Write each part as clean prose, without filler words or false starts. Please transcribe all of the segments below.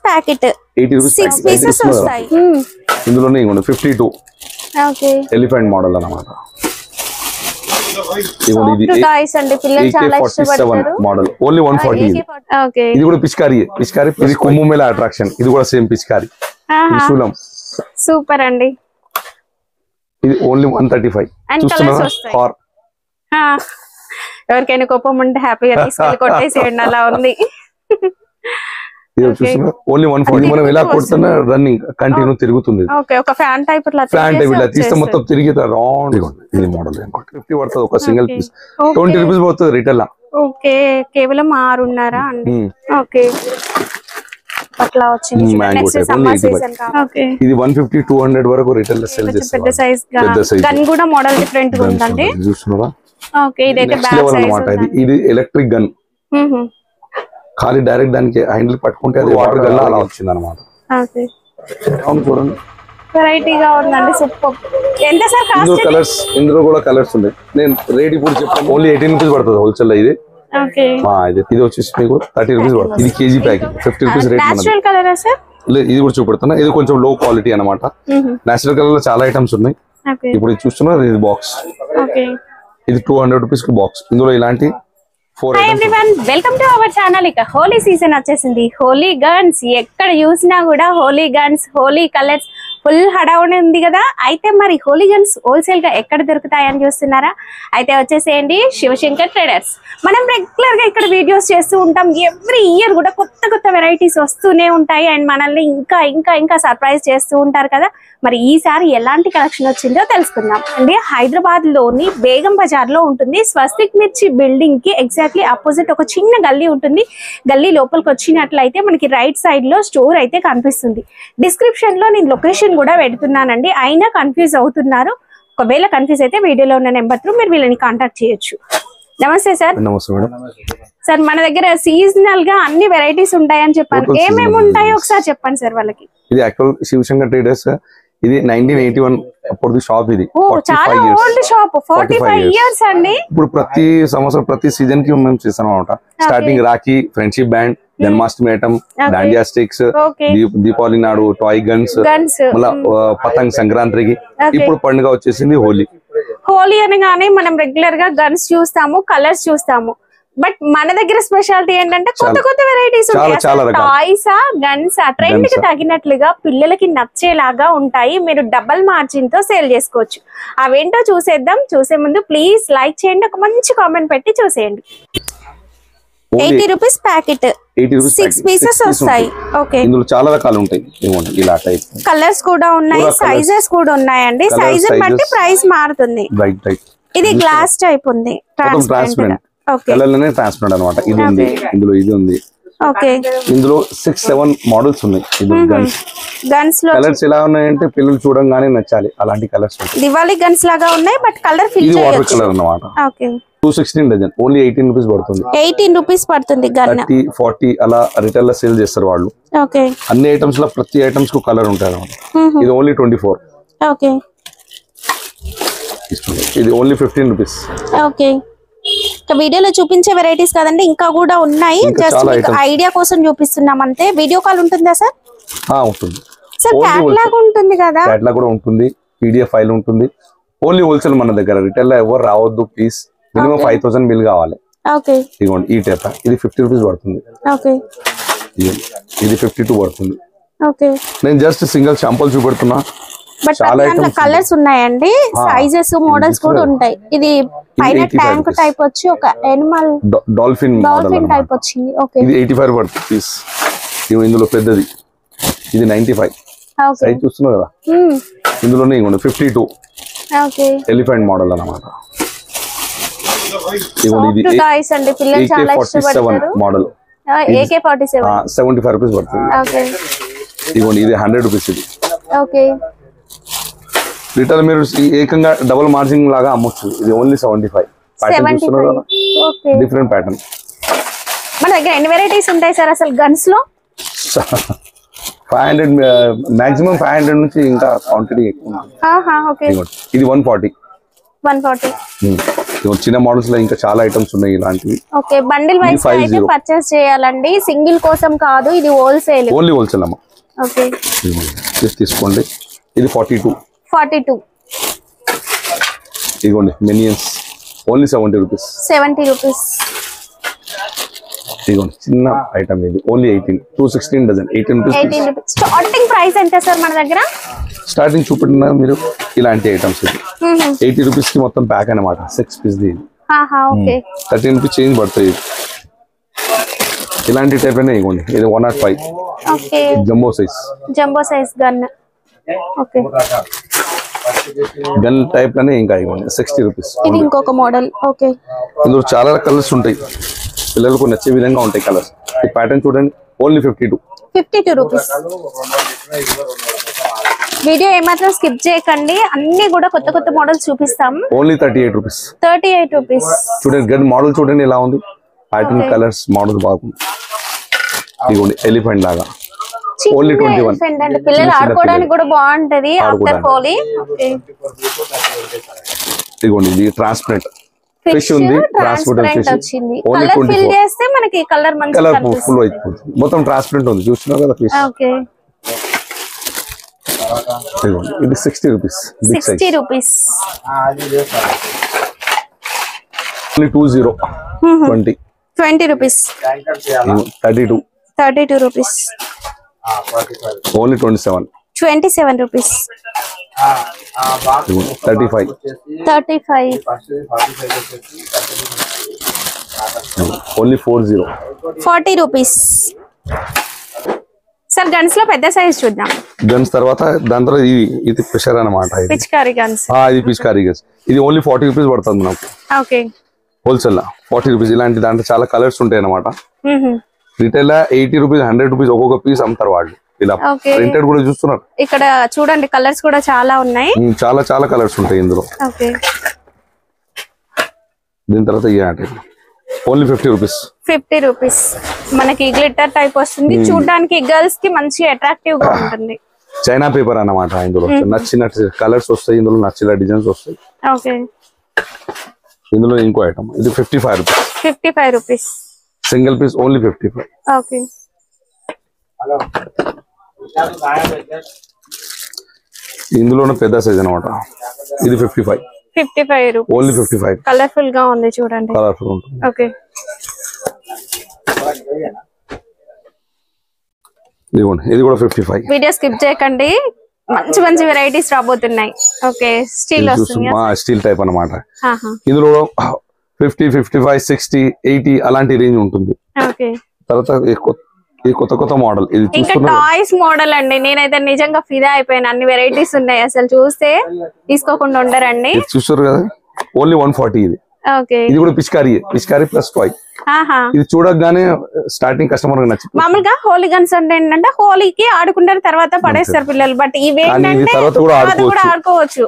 Packet 80 rupees 6 pieces వస్తాయి. ఇందులోనే ఇంకొండి 52 okay elephant model అన్నమాట. ఇది టాయ్స్ అండి, పిల్లలు చాలా ఇష్టపడతారు. Model only 140. ఓకే ఇది కూడా పిచికారి ఇది కుంభమేళ అట్రాక్షన్. ఇది కూడా సేమ్ పిచికారి త్రిశూలం. సూపర్ అండి. ఇది ఓన్లీ 135. చూస్తున్నారా కార్. ఎవరికైనా కోపం ఉంటే హ్యాపీగా తీసుకెళ్ళి కొట్టేసేయండి, అలా ఉంది. ఇది చూస్తున్నా ఓన్లీ 140. మనం ఎలా కొడుతున్నా రన్నింగ్ కంటిన్యూ తిరుగుతుంది. ఓకే, ఒక ఫ్యాన్ టైప్ ఫ్యాన్ టైప్ ఇలా తీస్తే మొత్తం తిరిగి రౌండ్. ఇది మోడల్ 50 పడుతుంది ఒక సింగిల్ పీస్. 20 రూపీస్ పోతుంది రిటైల్. ఓకే, కేవలం 6.5 అండి. ఓకే, అట్లా వచ్చింది. ఇది 150-200 వరకు రిటైల్ సేల్ చేస్తారు. పెద్ద సైజ్ గన్ కూడా మోడల్ డిఫరెంట్ గా ఉందండి. చూస్తున్నారా? ఓకే, ఇదైతే బ్యాక్ సైజ్ అన్నమాట. ఇది ఎలక్ట్రిక్ గన్. ఖాళీ డైరెక్ట్ దానికి హ్యాండిల్ పట్టుకుంటే అది వాటర్ గన్ అలా వచ్చింది అన్నమాట. ఓకే, చూడండి వెరైటీగా ఉందండి. సూపర్. ఎంత సార్ కాస్ట్? ఇందులో కూడా కలర్స్ ఉన్నాయి. నేను రేట్ ఇప్పుడు చెప్తాను. ఓన్లీ 18 రూపీస్ పడుతుంది హోల్సేల్. ఇది ఓకే, ఇది వచ్చేసి మీకు 30 రూపీస్ పడుతుంది. ఇది KG packing 50 rupees rate. Natural colour sir? లేదు, ఇది కూడా చూపెడుతున్నా. ఇది కొంచెం లో క్వాలిటీ అన్నమాట. నేచురల్ కలర్ లో చాలా ఐటమ్స్ ఉన్నాయి. ఇప్పుడు చూస్తున్నారు ఇది బాక్స్. ఇది 200 రూపీస్ కి బాక్స్. ఇందులో ఇలాంటి 4 hi everyone, welcome to our channel. ఇక హోలీ సీజన్ వచ్చేసింది. హోలీ గన్స్ ఎక్కడ చూసినా కూడా Holi guns, Holi colours full హడావుడి ఉంది కదా. అయితే మరి హోలీ గన్స్ హోల్సేల్ గా ఎక్కడ దొరుకుతాయని చూస్తున్నారా? అయితే వచ్చేసేయండి శివశంకర్ ట్రేడర్స్. మనం రెగ్యులర్ గా ఇక్కడ వీడియోస్ చేస్తూ ఉంటాం. ఎవ్రీ ఇయర్ కూడా కొత్త కొత్త వెరైటీస్ వస్తూనే ఉంటాయి అండ్ మనల్ని ఇంకా ఇంకా ఇంకా సర్ప్రైజ్ చేస్తూ ఉంటారు కదా. మరి ఈసారి ఎలాంటి కలెక్షన్ వచ్చిందో తెలుసుకుందాం అండి. హైదరాబాద్ లోని బేగం బజార్ లో ఉంటుంది. స్వస్తిక్ మిర్చి బిల్డింగ్ కి ఎగ్జాక్ట్లీ అపోజిట్ ఒక చిన్న గల్లీ ఉంటుంది. గల్లీ లోపలికి వచ్చినట్లయితే మనకి రైట్ సైడ్ లో స్టోర్ అయితే కనిపిస్తుంది. డిస్క్రిప్షన్ లో నేను లొకేషన్ కూడా పెడుతున్నానండి. అయినా కన్ఫ్యూజ్ అవుతున్నారు. ఒకవేళ కన్ఫ్యూజ్ అయితే వీడియోలో ఉన్న నెంబర్ త్రూ మీరు వీళ్ళని కాంటాక్ట్ చేయొచ్చు. నమస్తే సార్. నమస్తే మేడం. సార్, మన దగ్గర సీజనల్ గా అన్ని వెరైటీస్ ఉంటాయని చెప్పారు. ఏమేమి ఉంటాయో ఒకసారి చెప్పండి సార్ వాళ్ళకి. ఇది యాక్చువల్ శివశంకర్ ట్రేడర్స్. ఇది 1981 అప్పుడు షాప్. ఇది చాలా ఓల్డ్ షాప్. 45 ఇయర్స్ అండి. ఇప్పుడు ప్రతి సంవత్సరం ప్రతి సీజన్ కి మేము చేస్తాం అనమాట. Starting Rakhi, friendship band, Janmashtami item, dandiya sticks, Deepavali నాడు టాయ్ గన్స్, మళ్ళీ పతంగ్ సంక్రాంతికి. ఇప్పుడు పండుగ వచ్చేసింది హోలీ. హోలీ అనగానే మనం రెగ్యులర్ గా గన్స్ చూస్తాము, కలర్స్ చూస్తాము. బట్ మన దగ్గర స్పెషాలిటీ ఏంటంటే కొత్త కొత్త వెరైటీస్ ఉంటాయి. టాయ్స్, గన్స్ ట్రెండ్ కి తగినట్లుగా పిల్లలకి నచ్చేలాగా ఉంటాయి. మీరు డబల్ మార్జిన్ తో సేల్ చేసుకోవచ్చు. అవేంటో చూసేద్దాం. చూసే ముందు ప్లీజ్ లైక్ చేయండి, ఒక మంచి కామెంట్ పెట్టి చూసేయండి. 80 రూపీస్ ప్యాకెట్ 6 పీసెస్ వస్తాయి. ఓకే, ఇందులో చాలా రకాలు ఉంటాయి. ఇలా టైప్ కలర్స్ కూడా ఉన్నాయి, సైజెస్ కూడా ఉన్నాయండి. సైజ్ బట్టి ప్రైస్ మారుతుంది. ఇది గ్లాస్ టైప్ ఉంది, ట్రాన్స్పరెంట్. కలర్ లోనే ట్రాన్స్పరెంట్ అన్నమాట. ఇది ఉంది, ఇందులో ఇది ఉంది. ఓకే, ఇందులో 6-7 మోడల్స్ ఉన్నాయి. ఇది గన్స్ లో కలర్స్ ఎలా ఉన్నాయంటే పిల్లలు చూడంగానే నచ్చాలి అలాంటి కలర్స్ ఉంటాయి. దివాళీ గన్స్ లాగా ఉన్నాయి బట్ కలర్ ఫిల్ చేయొచ్చు. ఇది వాటర్ కలర్ అన్నమాట. Okay, 216 dozen. ఓన్లీ 18 రూపీస్ పడుతుంది. 18 రూపీస్ పడుతుంది. గన్ 30-40 అలా రిటైల్ లో సేల్ చేస్తారు వాళ్ళు. ఓకే, అన్ని ఐటమ్స్ లో ప్రతి ఐటమ్స్ కు కలర్ ఉంటాయి అన్నమాట. ఇది ఓన్లీ 24. ఓకే, ఇది ఓన్లీ 15 రూపీస్. ఓకే, వీడియోలో చూపించే వెరైటీస్ కదండి, ఇంకా కూడా ఉన్నాయి. జస్ట్ మీకు ఐడియా కోసం చూపిస్తున్నాం అంతే. వీడియో కాల్ ఉంటుందా సార్? ఉంటుంది సార్. క్యాటలాగ్ ఉంటుంది కదా? క్యాటలాగ్ కూడా ఉంటుంది, PDF ఫైల్ ఉంటుంది. ఓన్లీ హోల్సేల్ మన దగ్గర. రిటైల్ లో ఎవరు రావద్దు ప్లీజ్. మినిమం 5000 బిల్ కావాలి. ఓకే, ఇదిగోండి ఈ టైప్. ఇది 50 రూపీస్ పడుతుంది. ఓకే, ఇది 52 పడుతుంది. ఓకే, నేను జస్ట్ సింగిల్ శాంపుల్ చూపెడుతున్నా. బట్ చాలా కలర్స్ ఉన్నాయండి, సైజెస్, మోడల్స్ కూడా ఉంటాయి. ఇది పైన ట్యాంక్ టైప్ వచ్చి ఒక యానిమల్ డాల్ఫిన్ టైప్ వచ్చింది. ఓకే, ఇది 85 పడుతుంది పీస్. ఇందులో పెద్దది ఇది 95. సైజ్ చూస్తున్నారు కదా. ఇందులోనే 52 ఎలిఫెంట్ మోడల్ అన్నమాట. ఇది టాయ్స్ అండి, పిల్లలు చాలా ఇష్టపడతారు. మోడల్ AK47 75 రూపీస్ పడుతుంది. ఓకే, ఇది 100 రూపీస్. ఇది ఓకే, రిటైల్ మీరు ఏకంగా డబుల్ మార్జిన్ లాగా అమ్మొచ్చు. ఇది ఓన్లీ 75. Different pattern. మన దగ్గర ఎన్ని వెరైటీస్ ఉంటాయి సార్ అసలు గన్స్ లో? 500 మాక్సిమం 500 నుంచి ఇంకా క్వాంటిటీ ఎక్కువ. ఓకే, ఇది 140. చిన్న మోడల్స్ లో ఇంకా చాలా ఐటమ్స్ ఉన్నాయి ఇలాంటివి. ఓకే, బండిల్ వైస్ అయితే పర్చేస్ చేయాలండి, సింగిల్ కోసం కాదు, ఇది హోల్సేల్. ఓన్లీ హోల్సేల్ అమ్మా. ఓకే, తీసుకోండి. ఇది 42. ఇదిగోండి మినియన్స్ ఓన్లీ 70 రూపీస్. 70 రూపీస్. ఇదిగోండి చిన్న ఐటమ్ ఇది only 18. 216 dozen 18 rupees. Starting price ఎంత సార్ మన దగ్గర? స్టార్టింగ్ చూపెట్టిన మీరు ఇలాంటి ఐటమ్స్ ఇది 80 రూపీస్ కి మొత్తం ప్యాక్ అన్నమాట. 6 పీస్ ది. 13 రూపీస్ చేంజ్ పడుతుంది. ఇలాంటి టైప్ అయినా ఇవ్వండి. ఇది 105. Jumbo size gun. Okay, gun type లోనే ఇంకా ఇవ్వండి 60 రూపీస్. ఇది ఇంకొక మోడల్. ఓకే, ఇందులో చాలా కలర్స్ ఉంటాయి, పిల్లలకు నచ్చే విధంగా ఉంటాయి కలర్స్. ఈ ప్యాటర్న్ చూడండి ఓన్లీ 52 రూపీస్. వీడియో ఏమాత్రం స్కిప్ చేయకండి, అన్ని కూడా కొత్త కొత్త మోడల్స్ చూపిస్తాం. Only 38 rupees. 38 రూపీస్. చూడండి గన్ మోడల్ చూడండి ఎలా ఉంది, ప్యాటర్న్ కలర్స్ మోడల్ బాగుంది. ఇదిగోండి ఎలిఫెంట్ లాగా ఓన్లీ 21. పిల్లలు ఆడుకోవడానికి కూడా బాగుంటది ఆఫ్టర్ హోలీ. ఇదిగోండి ఇది ట్రాన్స్పరెంట్ ఫిష్ ఉంది, ట్రాన్స్పరెంట్ వచ్చింది. కలర్ ఫిల్ చేస్తే మనకి కలర్ మంచి కలర్ ఫుల్ అయిపోతుంది. మొత్తం ట్రాన్స్పరెంట్ ఉంది, చూస్తున్నావు కదా ఫిష్. ఓకే, ఇది 60 rupees. 60 rupees. 20 rupees. 32 rupees. Only 27 rupees. 35. Only 40 rupees. Sir guns లో పెద్ద సైజ్ చూద్దాం. గన్స్ తర్వాత దాని తర్వాత ఇది ప్రెషర్ అన్నమాట. పిచికారీ గన్స్. ఇది పిచికారీ గన్స్. ఇది ఓన్లీ 40 రూపీస్ పడుతుంది నాకు. Okay, wholesale 40 rupees. ఇలాంటి దాంట్లో చాలా కలర్స్ ఉంటాయి అన్నమాట. రిటైల్ 80 రూపీస్ 100 రూపీస్ ఒక్కొక్క పీస్ అమ్ముతారు వాళ్ళు. ఇలా ప్రింటెడ్ కూడా చూస్తున్నారు. ఇక్కడ చూడండి కలర్స్ కూడా చాలా ఉన్నాయి. చాలా కలర్స్ ఉంటాయి ఇందులో. ఓకే, దీని తర్వాత ఓన్లీ 50 రూపీస్. 50 రూపీస్. మనకి గ్లిటర్ టైప్ వస్తుంది, చూడడానికి గర్ల్స్ కి మంచి అట్రాక్టివ్ గా ఉంటుంది. చైనా పేపర్ అన్నమాట. ఇందులో నచ్చిన కలర్స్ వస్తాయి, ఇందులో నచ్చిన డిజైన్స్ వస్తాయి. ఓకే, ఇందులో ఇంకో ఐటమ్ ఇది 55 rupees. 55 rupees. Single piece only 55. Okay, ఇందులోనే పెద్ద సైజ్ అన్నమాట. ఇది 55 రూపీస్. ఓన్లీ 55. కలర్ఫుల్ గా ఉంది చూడండి. కలర్ఫుల్ ఉంటుంది. ఓకే, ఇది కూడా 55. వీడియో స్కిప్ చేయకండి, మంచి వెరైటీస్ రాబోతున్నాయి. ఓకే, స్టీల్ వస్తుంది. స్టీల్ టైప్ అన్నమాట. ఇందులో 50, 55, 60, 80 అలాంటి రేంజ్ ఉంటుంది. ఓకే, తర్వాత ఇది కొత్త మోడల్. ఇది ఇంకా టాయ్స్ మోడల్ అండి. నేనైతే నిజంగా ఫిదా అయిపోయాను, అన్ని వెరైటీస్ ఉన్నాయి, అసలు చూస్తే తీసుకోకుండా ఉండరండి. చూస్తారు కదా ఓన్లీ 140. ఇది ఓకే, ఇది కూడా పిచికారీ ప్లస్ టాయ్. ఇది చూడగానే స్టార్టింగ్ కస్టమర్ నచ్చింది. మామూలుగా హోలీ గన్స్ అంటే ఏంటంటే హోలీకి ఆడుకుంటారు, తర్వాత పడేస్తారు పిల్లలు. బట్ ఇవేంటంటే కూడా ఆడుకోవచ్చు.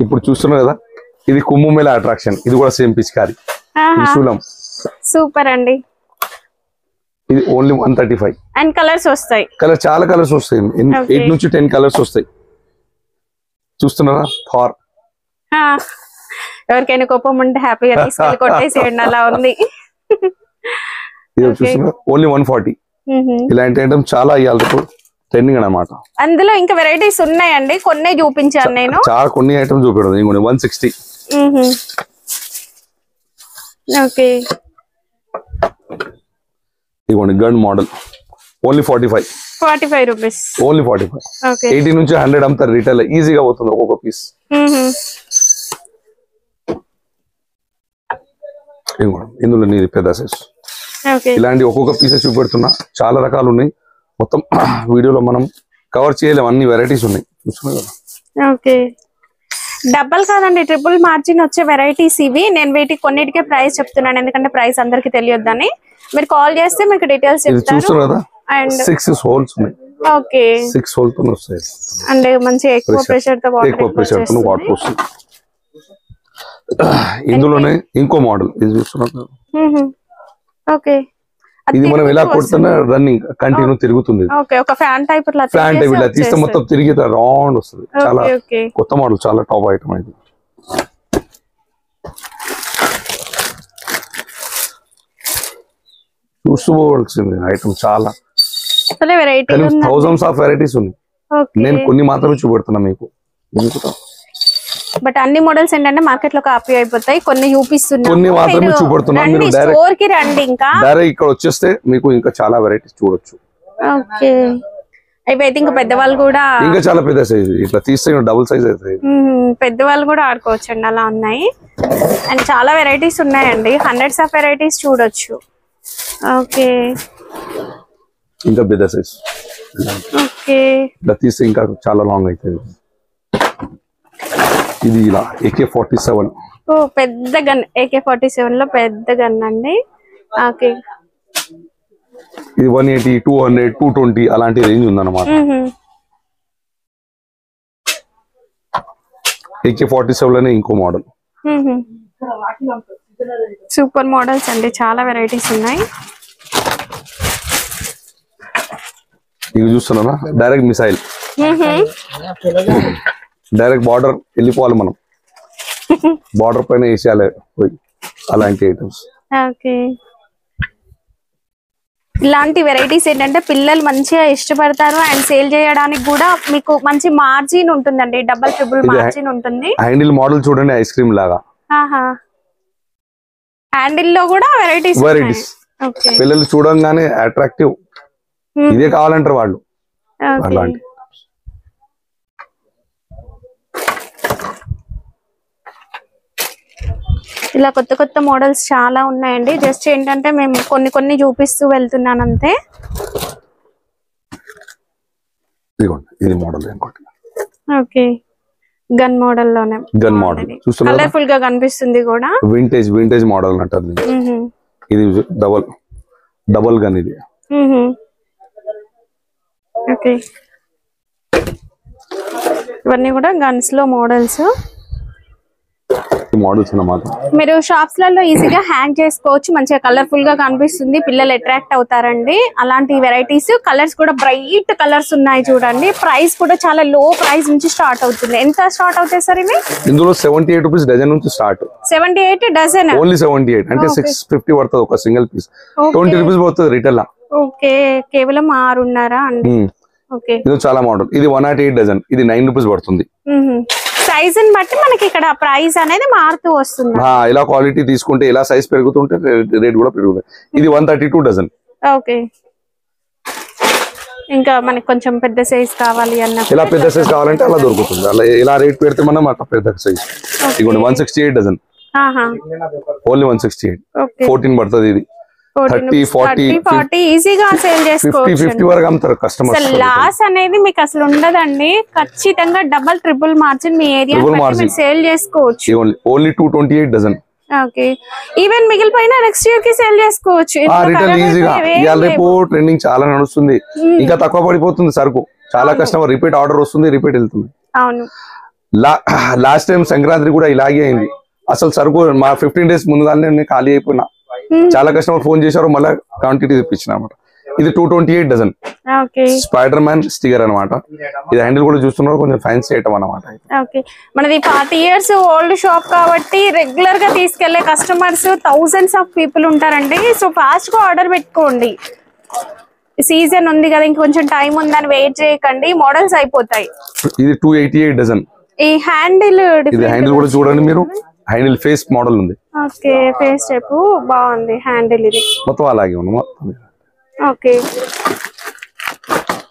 ఇప్పుడు చూస్తున్నారు కదా ఇది కుంభమేళ అట్రాక్షన్. ఇది కూడా సేమ్ పిచికారీ. సూపర్ అండి. ఇది ఓన్లీ 135. అండ్ కలర్స్ వస్తాయి. చాలా కలర్స్ వస్తాయి. 8 నుంచి 10 కలర్స్ వస్తాయి. చూస్తున్నారా థార్. ఎవరికైనా కోపం ఉంటే హ్యాపీగా తీసుకెళ్ళి కొట్టేసేయండి, అలా ఉంది. ఓన్లీ 140. ఇలాంటి ఐటమ్ చాలా ఇవ్వాలి ట్రెండింగ్ అన్నమాట. అందులో ఇంకా వెరైటీస్ ఉన్నాయండి, కొన్ని చూపించాను నేను. చాలా కొన్ని ఐటమ్స్ చూపించడం. 160. ఓకే, ఇదిగోండి gun model only 45 rupees. Only 45. 80 నుంచి 100 అమ్ముతారు రిటైల్, ఈజీగా అవుతుంది ఒక్కొక్క పీస్. ఇందులో నీది పెద్ద సైజ్. ఇలాంటి ఒక్కొక్క పీస్ చూపెడుతున్నా, చాలా రకాలు ఉన్నాయి. మొత్తం వీడియోలో మనం కవర్ చేయలేము, అన్ని వెరైటీస్ ఉన్నాయి. ఓకే, డబల్ కాదండి, ట్రిపుల్ మార్జిన్ వచ్చే వెరైటీస్ ఇవి. నేను వీటికి కొన్నిటికే ప్రైస్ చెప్తున్నాను, ఎందుకంటే ప్రైస్ అందరికి తెలియొద్దని. మీరు కాల్ చేస్తే మీకు డీటెయిల్స్ చెప్తారు. అండ్ 6 హోల్స్ ఉన్నాయి. ఓకే, 6 హోల్స్ తో వస్తాయి. అంటే మంచి ఎక్కువ ప్రెషర్ తో వాటర్ వస్తుంది. ఇందులోనే ఇంకో మోడల్ ఇది చూస్తున్నారు. ఓకే, ఇది మనం ఎలా కొడుతున్నా రన్నింగ్ కంటిన్యూ తిరుగుతుంది. ఒక ఫ్యాన్ టైప్ ఇలా తీస్తే మొత్తం తిరిగి రౌండ్ వస్తుంది. చాలా కొత్త మోడల్, చాలా టాప్ ఐటమ్ ఇది. చూసుకోవాల్సింది ఐటమ్ చాలా థౌసండ్స్ ఆఫ్ వెరైటీస్ ఉన్నాయి. నేను కొన్ని మాత్రమే చూపెడుతున్నా మీకు. బట్ అన్ని మోడల్స్ ఏంటంటే మార్కెట్ లో కాపీ అయిపోతాయి, కొన్ని చూపిస్తున్నాను, కొన్ని మాత్రమే చూపెడుతున్నాను. మీరు స్టోర్ కి రండి, ఇంకా డైరెక్ట్ ఇక్కడ వచ్చేస్తే మీకు ఇంకా చాలా వెరైటీస్ చూడొచ్చు. ఓకే, అయితే ఇంకా పెద్దవాళ్ళు కూడా ఇంకా చాలా పెద్ద సైజ్, ఇట్లా తీస్తే డబుల్ సైజ్ అవుతుంది, పెద్దవాళ్ళు కూడా ఆడుకోవచ్చు అండి, అలా ఉన్నాయి. అండ్ చాలా వెరైటీస్ ఉన్నాయండి, హండ్రెడ్స్ ఆఫ్ వెరైటీస్ చూడొచ్చు. ఓకే, ఇంకా పెద్ద సైజ్. ఓకే, ఇట్లా తీస్తే ఇంకా చాలా లాంగ్ అవుతుంది. ఇది ఇలా AK-47. ఓ పెద్ద గన్, AK-47 లో పెద్ద గన్ అండి. ఓకే, ఇది 180, 200, 220 అలాంటి రేంజ్ ఉందన్నమాట. AK-47 లోనే ఇంకో మోడల్. సూపర్ మోడల్స్ అండి, చాలా వెరైటీస్ ఉన్నాయి. ఇది చూస్తున్నారా, డైరెక్ట్ మిసైల్, డైరెక్ట్ బార్డర్ వెళ్ళిపోవాలి మనం, బార్డర్ పైన వేసేయాలి పోయి, అలాంటి ఐటమ్స్. ఓకే, ఇలాంటి వెరైటీస్ ఏంటంటే పిల్లలు మంచిగా ఇష్టపడతారు, అండ్ సేల్ చేయడానికి కూడా మీకు మంచి మార్జిన్ ఉంటుందండి, డబుల్ ట్రిపుల్ మార్జిన్ ఉంటుంది. హ్యాండిల్ మోడల్ చూడండి, ఐస్ క్రీమ్ లాగా. హ్యాండిల్ లో కూడా వెరైటీస్. పిల్లలు చూడంగానే అట్రాక్టివ్, ఇదే కావాలంటారు వాళ్ళు. అలాంటి ఇలా కొత్త కొత్త మోడల్స్ చాలా ఉన్నాయండి. జస్ట్ ఏంటంటే మేము కొన్ని కొన్ని చూపిస్తూ వెళ్తున్నాను అంతే. ఇది మోడల్ ఇంకోటి. ఓకే, గన్ మోడల్ లోనే, గన్ మోడల్ చూస్తున్నారు, కలర్ఫుల్ గా కనిపిస్తుంది కూడా. వింటేజ్ మోడల్ అంటారు. ఇది డబుల్ గన్ ఇది. ఓకే, ఇవన్నీ కూడా గన్స్ లో మోడల్స్. మోడల్స్ అన్నమాట. మీరు షాప్స్ లలో ఈజీగా హ్యాంగ్ చేసుకోవచ్చు, మంచిగా కలర్ఫుల్ గా కనిపిస్తుంది, పిల్లలు అట్రాక్ట్ అవుతారండి. అలాంటి వెరైటీస్, కలర్స్ కూడా బ్రైట్ కలర్స్ ఉన్నాయి చూడండి. ప్రైస్ కూడా చాలా లో ప్రైస్ నుంచి స్టార్ట్ అవుతుంది. ఎంత స్టార్ట్ అవుతాయి సార్ ఇవి? ఇందులో 78 రూపీస్ డజన్ నుంచి స్టార్ట్. 78 డజన్, ఓన్లీ 78 అంటే 650 పడుతుంది ఒక సింగిల్ పీస్. 20 రూపీస్ పడుతుంది రిటైల్. ఓకే, కేవలం 6.5 అండి. ఓకే, ఇది చాలా మోడల్. ఇది 108 డజన్, ఇది 9 రూపీస్ పడుతుంది. సైజ్ ని బట్టి మనకి ఇక్కడ ప్రైస్ అనేది మారుతూ వస్తుంది. ఇలా క్వాలిటీ తీసుకుంటే, ఇలా సైజ్ పెరుగుతుంటే రేట్ కూడా పెరుగుతుంది. ఇది 132 డజన్. ఓకే, ఇంకా మనకి కొంచెం పెద్ద సైజ్ కావాలి అన్న, ఇలా పెద్ద సైజ్ కావాలంటే అలా దొరుకుతుంది. అలా ఇలా రేట్ పెడితే మనం అట్లా పెద్ద సైజ్. ఇదిగోండి 168 డజన్, ఓన్లీ 168. 14 పడుతుంది. ఇది 30, 40 ఈజీగా సేల్ చేసుకోవచ్చు. 50 వరకు అమ్ముతారు కస్టమర్స్. లాస్ అనేది మీకు అసలు ఉండదండి, ఖచ్చితంగా డబుల్ ట్రిపుల్ మార్జిన్ మీ ఏరియా సేల్ చేసుకోవచ్చు. ఓన్లీ 228 డజన్. ఓకే, ఈవెన్ మిగిలిపోయిన నెక్స్ట్ ఇయర్ కి సేల్ చేసుకోవచ్చు. రిటైల్ ఈజీగా. ఇవాళ రేపు ట్రెండింగ్ చాలా నడుస్తుంది, ఇంకా తక్కువ పడిపోతుంది సరుకు. చాలా కస్టమర్ రిపీట్ ఆర్డర్ వస్తుంది, రిపీట్ వెళ్తుంది. అవును, లాస్ట్ టైం సంక్రాంతి కూడా ఇలాగే అయింది. అసలు సరుకు మా 15 డేస్ ముందుగానే ఖాళీ అయిపోయినా. చాలా కస్టమర్ ఫోన్ చేశారు, మళ్ళీ క్వాంటిటీ తెప్పించిన అనమాట. ఇది 228 డజన్. స్పైడర్ మ్యాన్ స్టిక్కర్ అనమాట. ఇది హ్యాండిల్ కూడా చూస్తున్నారు, కొంచెం ఫ్యాన్సీ ఐటమ్ అనమాట. మనది 40 years ఓల్డ్ షాప్ కాబట్టి రెగ్యులర్ గా తీసుకెళ్లే కస్టమర్స్ థౌసండ్స్ ఆఫ్ పీపుల్ ఉంటారండి. సో ఫాస్ట్ గా ఆర్డర్ పెట్టుకోండి, సీజన్ ఉంది కదా, ఇంకొంచెం టైం ఉందని వెయిట్ చేయకండి, మోడల్స్ అయిపోతాయి. ఇది 288 డజన్. ఈ హ్యాండిల్ కూడా చూడండి మీరు, హ్యాండిల్ ఫేస్ మోడల్ ఉంది. ఓకే, ఫేస్ టైప్ బాగుంది హ్యాండిల్. ఇది మొత్తం అలాగే ఉంది మొత్తం. ఓకే,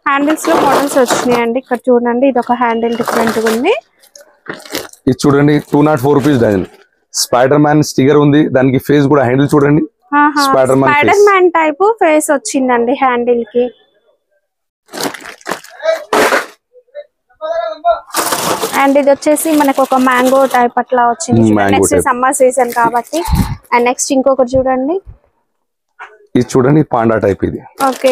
హ్యాండిల్స్ లో మోడల్స్ వచ్చినాయండి. ఇక్కడ చూడండి, ఇది ఒక హ్యాండిల్ డిఫరెంట్ గా ఉంది. ఇది చూడండి 204 rupees dozen. Spider Man sticker ఉంది, దానికి ఫేస్ కూడా హ్యాండిల్ చూడండి, స్పైడర్ మ్యాన్ టైప్ ఫేస్ వచ్చిందండి హ్యాండిల్ కి. అండ్ ఇది వచ్చేసి మనకు ఒక మ్యాంగో టైప్ అట్లా వచ్చింది. నెక్స్ట్ సమ్మర్ సీజన్ కాబట్టి. అండ్ నెక్స్ట్ ఇంకొకటి చూడండి, ఇది చూడండి పాండా టైప్. ఇది ఓకే,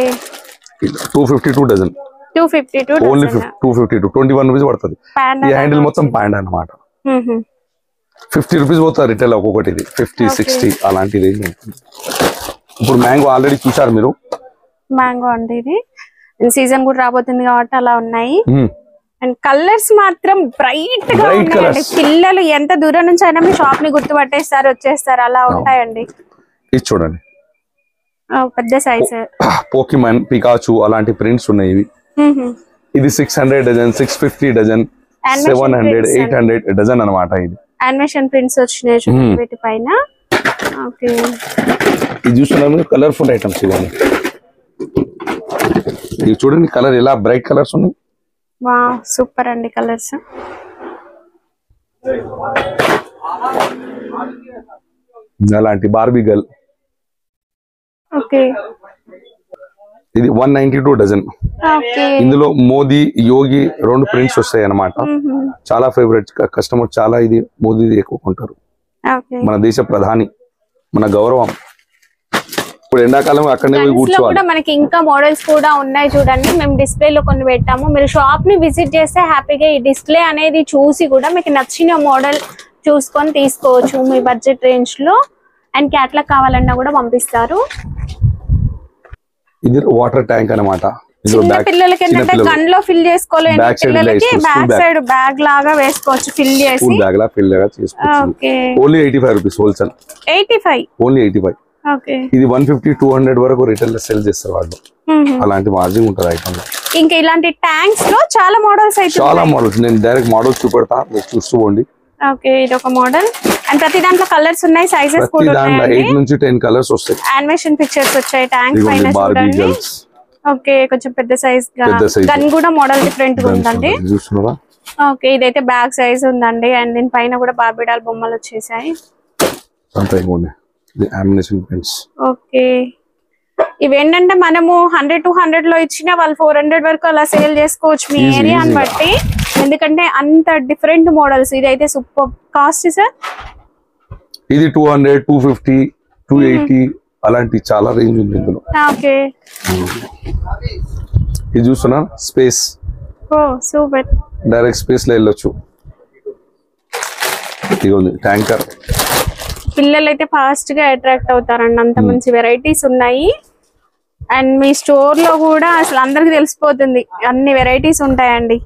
252 డజన్. 252 ఓన్లీ 252, 21 రూపీస్ పడుతుంది. ఈ హ్యాండిల్ మొత్తం పాండా అనమాట. 50 రూపీస్ పోతుంది రిటైల్ ఒక్కొక్కటి. ఇది 50, 60 అలాంటి రేంజ్ ఉంటుంది. ఇప్పుడు మ్యాంగో ఆల్రెడీ చూసారు మీరు, మ్యాంగో అండి. ఇది సీజన్ కూడా రాబోతుంది కాబట్టి అలా ఉన్నాయి. అండ్ కలర్స్ మాత్రం బ్రైట్ గా ఉన్నాయండి. పిల్లలు ఎంత దూరం నుంచి అయినా మీ షాప్ ని గుర్తుపట్టేస్తారు, వచ్చేస్తారు, అలా ఉంటాయండి. ఇది చూడండి, పెద్ద సైజ్. పోకీమాన్, పికాచు అలాంటి ప్రింట్స్ ఉన్నాయి ఇవి. ఇది 600 డజన్, 650 డజన్, 700, 800 డజన్ అన్నమాట. ఇది యానిమేషన్ ప్రింట్స్ వచ్చినాయి చూడండి వీటి పైన. ఓకే, ఇది చూస్తున్నాము కలర్ఫుల్ ఐటమ్స్ ఇవన్నీ. ఇది చూడండి కలర్ ఎలా బ్రైట్ కలర్స్ ఉన్నాయి. వావ్, సూపర్ అండి కలర్స్. అలాంటి బార్బీ గర్ల్. ఓకే, ఇది 192 డజన్. ఇందులో మోదీ, యోగి 2 ప్రింట్స్ వస్తాయి అన్నమాట. చాలా ఫేవరెట్ కస్టమర్, చాలా ఇది మోదీ ఎక్కువ కొంటారు. మన దేశ ప్రధాని, మన గౌరవం. ఇప్పుడు ఎండాకాలం అక్కడనే కూర్చోవాలి. మనకి ఇంకా మోడల్స్ కూడా ఉన్నాయి చూడండి. మేము డిస్ప్లే లో కొన్ని పెట్టాము. మీరు షాప్ ని విజిట్ చేస్తే హ్యాపీగా ఈ డిస్ప్లే అనేది చూసి కూడా మీకు నచ్చిన మోడల్ చూసుకొని తీసుకోవచ్చు మీ బడ్జెట్ రేంజ్ లో. అండ్ క్యాట్లాగ్ కావాలన్నా కూడా పంపిస్తారు. ఇది వాటర్ ట్యాంక్ అన్నమాట. పిల్లలకి ఏంటంటే గన్ లో ఫిల్ చేసుకోవాలి, పిల్లలకి బ్యాక్ సైడ్ బ్యాగ్ లాగా వేసుకోవచ్చు, ఫిల్ చేసి బ్యాగ్ లా ఫిల్ చేసుకోవచ్చు. Only 85 rupees wholesale. 85 ఓన్లీ 85. ఇది 150, 200 వరకు రిటైల్ లో సేల్ చేస్తారు వాళ్ళు. అలాంటి మార్జిన్ ఉంటుంది ఐటమ్ లో. ఇంకా ఇలాంటి ట్యాంక్స్ లో చాలా మోడల్స్ అయితే చాలా మోడల్స్. నేను డైరెక్ట్ మోడల్స్ చూపెడతా, మీరు చూసుకోండి. ఓకే, ఇది ఒక మోడల్. అండ్ ప్రతి దాంట్లో కలర్స్ ఉన్నాయి, సైజెస్ కూడా ఉన్నాయి. 8 నుంచి 10 కలర్స్ వస్తాయి. యానిమేషన్ పిక్చర్స్ వచ్చాయి ట్యాంక్ పైన చూడండి. ఓకే, కొంచెం పెద్ద సైజ్ గా గన్ కూడా మోడల్ డిఫరెంట్ గా ఉందండి. చూస్తున్నారా? ఓకే, ఇదైతే బ్యాగ్ సైజ్ ఉందండి. అండ్ దీని పైన కూడా బార్బీ డాల్ బొమ్మలు వచ్చేసాయి. ఓకే, ఇవేంటంటే మనము 100 to 100 లో ఇచ్చినా వాళ్ళు 400 వరకు అలా సేల్ చేసుకోవచ్చు మీ ఏరియాని బట్టి. ఎందుకంటే అంత డిఫరెంట్ మోడల్స్. ఇదైతే సూపర్ కాస్ట్ సార్. ఇది 200, 250, 280 అలాంటి చాలా రేంజ్ ఉంది ఇందులో. ఓకే, ఇది చూస్తున్నా స్పేస్. ఓ సూపర్, డైరెక్ట్ స్పేస్ లో వెళ్ళొచ్చు. ఇది ట్యాంకర్. పిల్లలు అయితే ఫాస్ట్ గా అట్రాక్ట్ అవుతారండి, అంత మంచి వెరైటీస్ ఉన్నాయి. అండ్ మీ స్టోర్ లో కూడా అసలు అందరికి తెలిసిపోతుంది, అన్ని వెరైటీస్ ఉంటాయండి.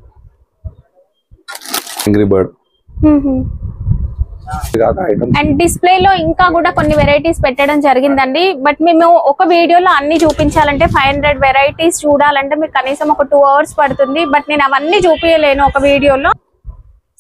అండ్ డిస్ప్లే లో ఇంకా కూడా కొన్ని వెరైటీస్ పెట్టడం జరిగిందండి. బట్ మేము ఒక వీడియోలో అన్ని చూపించాలంటే 500 వెరైటీస్ చూడాలంటే మీకు కనీసం ఒక 2 hours పడుతుంది. బట్ నేను అవన్నీ చూపించలేను ఒక వీడియోలో.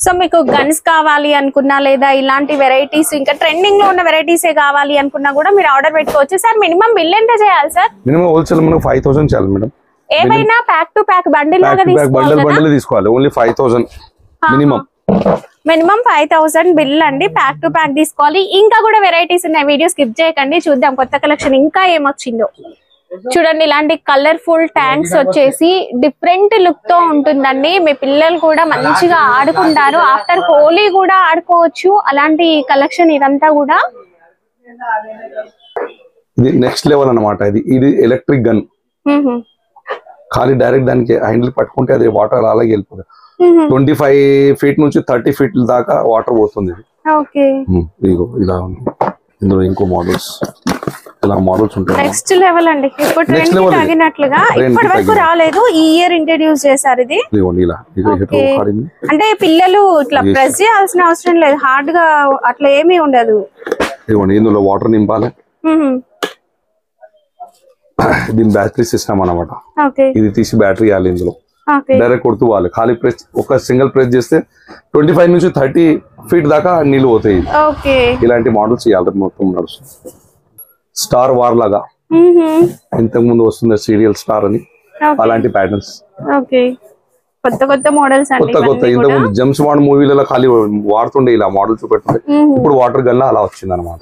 సో మీకు గన్స్ కావాలి అనుకున్నా, లేదా ఇలాంటి వెరైటీస్ ఇంకా ట్రెండింగ్ లో ఉన్న వెరైటీస్ కావాలి అనుకున్నా కూడా మీరు ఆర్డర్ పెట్టుకోవచ్చు. సార్ మినిమం బిల్ ఎంత చేయాలి సార్? మినిమం హోల్సేల్ మనకు 5000 చేయాలి మేడం. ఏమైనా ప్యాక్ టు ప్యాక్ బండిల్ లాగా తీసుకోవాలి. Only 5000 minimum. మినిమం 5000 బిల్ అండి, ప్యాక్ టు ప్యాక్ తీసుకోవాలి. ఇంకా కూడా వెరైటీస్ ఉన్నాయి, వీడియో స్కిప్ చేయకండి. చూద్దాం కొత్త కలెక్షన్ ఇంకా ఏమొచ్చిందో. చూడండి, ఇలాంటి కలర్ఫుల్ ట్యాంక్స్ వచ్చేసి డిఫరెంట్ లుక్ తో ఉంటుందండి. మీ పిల్లలు కూడా మంచిగా ఆడుకుంటారు, ఆఫ్టర్ హోలీ కూడా ఆడుకోవచ్చు. అలాంటి కలెక్షన్ ఇదంతా కూడా. ఇది నెక్స్ట్ లెవెల్ అన్నమాట. ఇది ఎలక్ట్రిక్ గన్. ఖాళీ డైరెక్ట్ దానికి హ్యాండిల్ పట్టుకుంటే అది వాటర్ అలాగే వెళ్ళిపోతుంది. 25 feet నుంచి 30 feet దాకా వాటర్ పోతుంది. ఇలా ఇందులో ఇంకో మోడల్స్, ఇలా మోడల్స్ ఉంటాయి. నెక్స్ట్ లెవెల్ అండి. ఇప్పుడు ట్రెండ్ తగినట్లుగా ఇప్పటి వరకు రాలేదు, ఈ ఇయర్ ఇంట్రడ్యూస్ చేశారు ఇది. అంటే పిల్లలు ఇట్లా ప్రెస్ చేయాల్సిన అవసరం లేదు, హార్డ్ గా అట్లా ఏమీ ఉండదు. ఇందులో వాటర్ నింపాలి. దీని బ్యాటరీ సిస్టమ్ అన్నమాట. ఇది తీసి బ్యాటరీ వేయాలి ఇందులో, డైరెక్ట్ కొడుతూ వాళ్ళు ఖాళీ ప్రెస్, ఒక సింగిల్ ప్రెస్ చేస్తే 25 నుంచి 30 feet దాకా నీళ్లు పోతాయి. ఇలాంటి మోడల్స్ మొత్తం నడుస్తుంది. స్టార్ వార్ లాగా ఇంతకు ముందు వస్తుంది సీరియల్ స్టార్ అని, అలాంటి ప్యాటర్న్స్. కొత్త కొత్త మోడల్స్, కొత్త ఇంతకు ముందు జేమ్స్ బాండ్ మూవీలలో ఖాళీ వాడుతుండే ఇలా మోడల్ చూపెడుతుండే. ఇప్పుడు వాటర్ గన్ అలా వచ్చింది అనమాట.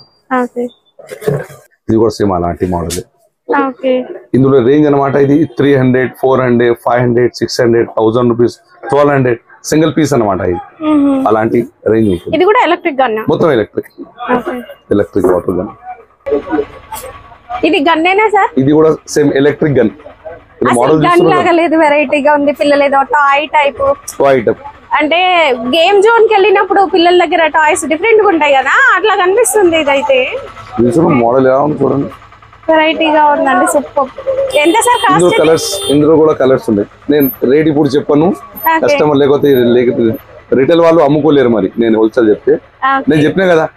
ఇది కూడా సేమ్ అలాంటి మోడల్. ఇందులో రేంజ్ అనమాట. ఇది 300, 400, 500, 600, 1000 రూపీస్, 1200 సింగిల్ పీస్ అనమాట. ఇది అలాంటి రేంజ్ ఉంటుంది. ఇది కూడా ఎలక్ట్రిక్ గన్, మొత్తం ఎలక్ట్రిక్ వాటర్ గన్. ఇది గన్నేనా సార్? ఇది కూడా సేమ్ ఎలక్ట్రిక్ గన్. మోడల్ లాగా లేదు, వెరైటీగా ఉంది. పిల్లలు ఏదో టాయ్ టైప్ అంటే గేమ్ జోన్ కి వెళ్ళినప్పుడు పిల్లల దగ్గర టాయ్స్ డిఫరెంట్ గా ఉంటాయి కదా, అట్లా కనిపిస్తుంది. ఇదైతే మోడల్ ఎలా ఉంది చూడండి, వెరైటీగా ఉందండి. సూపర్. ఎంత సార్ కాస్ట్? కలర్స్, ఇందులో కూడా కలర్స్ ఉన్నాయి. నేను రేట్ ఇప్పుడు చెప్పను, కస్టమర్ లేకపోతే రిటైల్ వాళ్ళు అమ్ముకోలేరు. మరి నేను హోల్సేల్ చెప్తే, నేను చెప్పినా కదా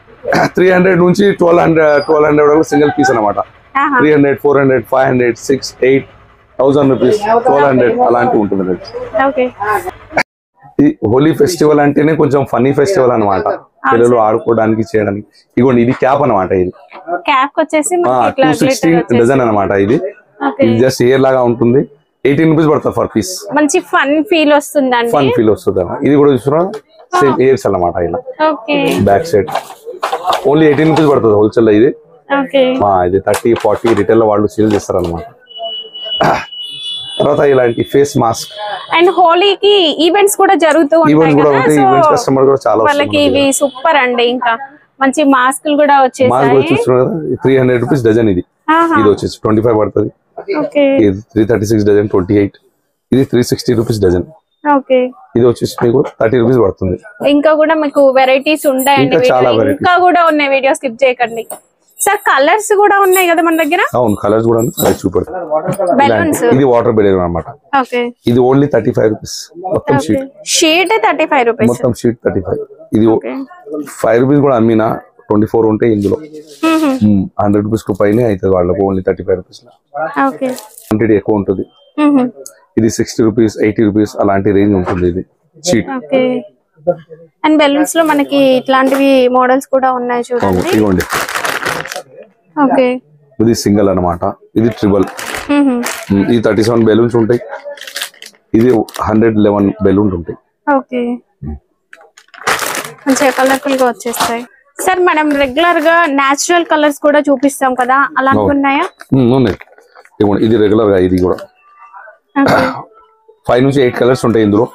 300 నుంచి 1200 వరకు సింగిల్ పీస్ అనమాట. 300, 400, 500, 6, 8,000 rupees, 1,200 అలాంటివి ఉంటుంది రేట్. ఈ హోలీ ఫెస్టివల్ అంటేనే కొంచెం ఫనీ ఫెస్టివల్ అన్నమాట, పిల్లలు ఆడుకోవడానికి చేయడానికి. ఇగోండి ఇది క్యాప్ అన్నమాట, ఇది క్యాప్ వచ్చేసి 216 డజన్ అన్నమాట. ఇది జస్ట్ ఎయిర్ లాగా ఉంటుంది. 18 రూపీస్ పడుతుంది ఫర్ పీస్. మంచి ఫన్ ఫీల్ వస్తుందండి. ఫన్ ఫీల్ వస్తుంది. ఇది కూడా చూస్తున్నా సేమ్ ఎయిర్స్ అన్నమాట. ఇలా బ్యాక్ సైడ్ ఓన్లీ 18 రూపీస్ పడుతుంది హోల్సేల్ లో. ఇది ఇది 30, 40 రిటైల్ లో వాళ్ళు సేల్ చేస్తారు అన్నమాట. తర్వాత ఇలాంటి ఫేస్ మాస్క్ అండ్ హోలీకి ఈవెంట్స్ కూడా జరుగుతూ ఉంటాయి కదా, ఈవెంట్స్ కస్టమర్ కూడా చాలా వాళ్ళకి ఇవి సూపర్ అండి. ఇంకా మంచి మాస్కులు కూడా వచ్చేసాయి. 300 రూపీస్ డజన్. ఇది వచ్చేసి 25 పడుతుంది. 336 డజన్ 28. ఇది 360 రూపీస్ డజన్. ఇది వచ్చేసి మీకు 30 రూపీస్ పడుతుంది. ఇంకా కూడా మీకు వెరైటీస్ ఉంటాయండి, ఇంకా కూడా ఉన్నాయి, వీడియో స్కిప్ చేయకండి. సార్ కలర్స్ కూడా ఉన్నాయి కదా మన దగ్గర? అవును, కలర్స్ కూడా చూపెడతాను. ఇది వాటర్ బెలూన్ అన్నమాట. ఇది ఓన్లీ 35 రూపీస్ మొత్తం షీట్. 35 రూపీస్ మొత్తం షీట్ 35. ఇది 5 రూపీస్ కూడా అమ్మినా 24 ఉంటాయి ఇందులో. 100 రూపీస్ పైనే అవుతుంది వాళ్ళకి ఓన్లీ 35 రూపీస్. క్వాంటిటీ ఎక్కువ ఉంటుంది. ఇది 60 రూపీస్, 80 రూపీస్ అలాంటి రేంజ్ ఉంటుంది ఇది షీట్. అండ్ బెలూన్స్ లో మనకి ఇట్లాంటివి మోడల్స్ కూడా ఉన్నాయి చూడండి. ఇదిగోండి, ఇది సింగిల్ అన్నమాట. ఇది ట్రిబల్. ఇది 37 బెలూన్స్ ఉంటాయి. ఇది 111 బెలూన్స్ ఉంటాయి. మంచిగా కలర్ఫుల్ గా వచ్చేస్తాయి. సార్ మనం రెగ్యులర్ గా నేచురల్ కలర్స్ కూడా చూపిస్తాం కదా, అలాంటివి ఉన్నాయా? ఉన్నాయి. ఇది రెగ్యులర్ గా ఇది కూడా 5 నుంచి 8 కలర్స్ ఉంటాయి ఇందులో.